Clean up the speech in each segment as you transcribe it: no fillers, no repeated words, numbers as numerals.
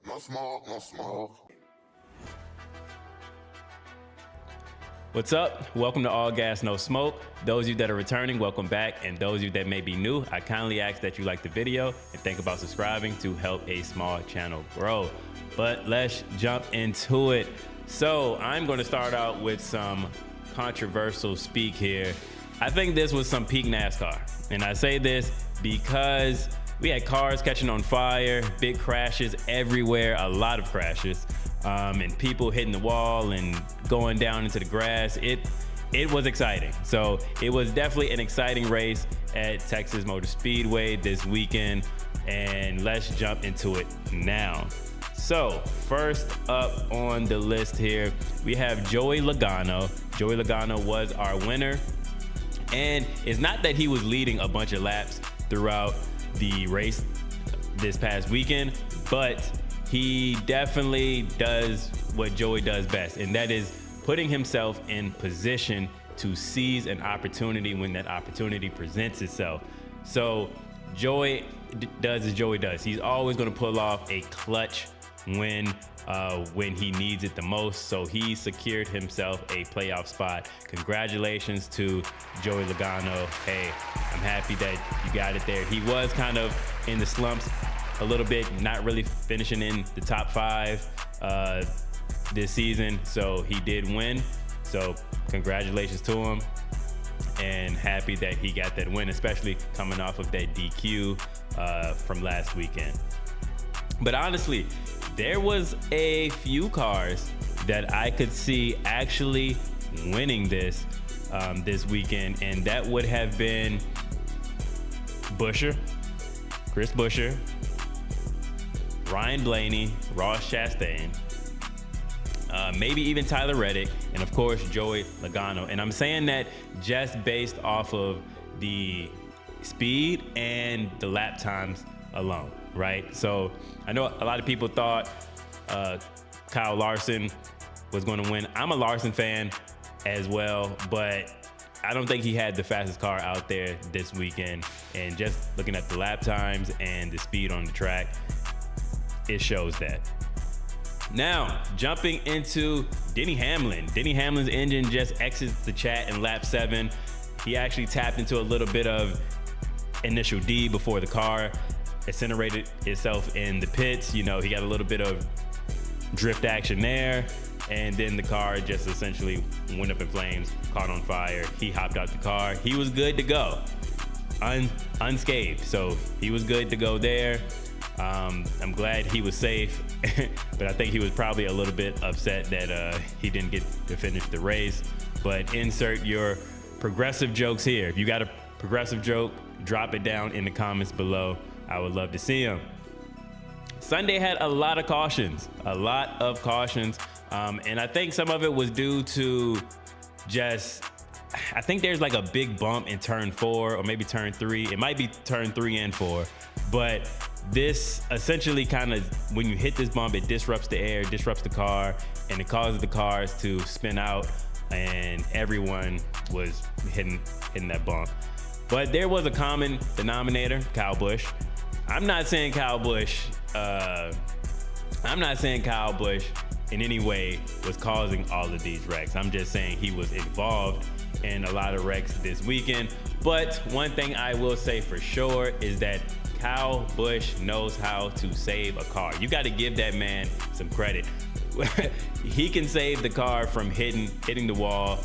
No smoke, no smoke. What's up? Welcome to All Gas, No Smoke. Those of you that are returning, welcome back. And those of you that may be new, I kindly ask that you like the video and think about subscribing to help a small channel grow. But let's jump into it. So I'm going to start out with some controversial speak here. I think this was some peak NASCAR. And I say this because we had cars catching on fire, big crashes everywhere, a lot of crashes. And people hitting the wall and going down into the grass. It was exciting. So it was definitely an exciting race at Texas Motor Speedway this weekend. And let's jump into it now. So first up on the list here, we have Joey Logano. Joey Logano was our winner. And it's not that he was leading a bunch of laps throughout the race this past weekend, but he definitely does what Joey does best, and that is putting himself in position to seize an opportunity when that opportunity presents itself. So Joey does as Joey does. He's always going to pull off a clutch win when he needs it the most. So he secured himself a playoff spot. Congratulations to Joey Logano. Hey, I'm happy that you got it there. He was kind of in the slumps a little bit, not really finishing in the top 5 this season. So he did win. So congratulations to him, and happy that he got that win, especially coming off of that DQ from last weekend. But honestly, there was a few cars that I could see actually winning this weekend, and that would have been Chris Buescher, Ryan Blaney, Ross Chastain, maybe even Tyler Reddick, and of course Joey Logano. And I'm saying that just based off of the speed and the lap times alone, right? So I know a lot of people thought Kyle Larson was going to win. I'm a Larson fan as well, but I don't think he had the fastest car out there this weekend. And just looking at the lap times and the speed on the track, it shows that. Now, jumping into Denny Hamlin. Denny Hamlin's engine just exits the chat in lap 7. He actually tapped into a little bit of initial D before the car incinerated itself in the pits. You know, he got a little bit of drift action there, and then the car just essentially went up in flames, caught on fire. He hopped out the car. He was good to go, unscathed. So he was good to go there. I'm glad he was safe, but I think he was probably a little bit upset that he didn't get to finish the race. But insert your progressive jokes here. If you got a progressive joke, drop it down in the comments below. I would love to see them. Sunday had a lot of cautions, and I think some of it was due to I think there's like a big bump in turn 4 or maybe turn 3. It might be turn 3 and 4, but this essentially kind of, when you hit this bump, it disrupts the air, disrupts the car, and it causes the cars to spin out, and everyone was hitting that bump. But there was a common denominator, Kyle Busch. I'm not saying Kyle Busch in any way was causing all of these wrecks. I'm just saying he was involved in a lot of wrecks this weekend. But one thing I will say for sure is that Kyle Busch knows how to save a car. You got to give that man some credit. He can save the car from hitting the wall,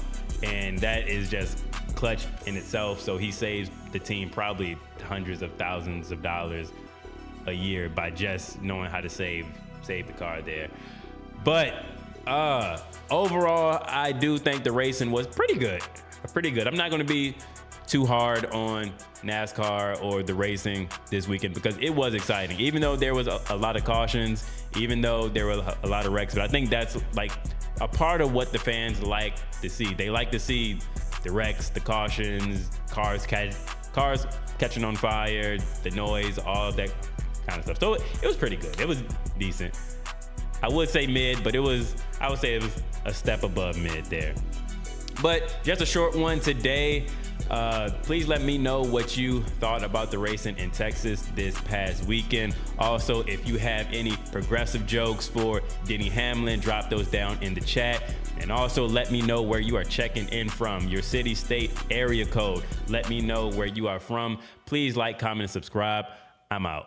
and that is just clutch in itself. So he saves the team probably hundreds of thousands of dollars a year by just knowing how to save the car there. But overall, I do think the racing was pretty good. I'm not going to be too hard on NASCAR or the racing this weekend because it was exciting, even though there was a lot of cautions, even though there were a lot of wrecks. But I think that's like a part of what the fans like to see. They like to see the wrecks, the cautions, cars catching on fire, the noise, all that kind of stuff. So it was pretty good. It was decent. I would say mid, but I would say it was a step above mid there. But just a short one today. Please let me know what you thought about the racing in Texas this past weekend. Also, if you have any progressive jokes for Denny Hamlin, drop those down in the chat. And also let me know where you are checking in from, your city, state, area code. Let me know where you are from. Please like, comment, and subscribe. I'm out.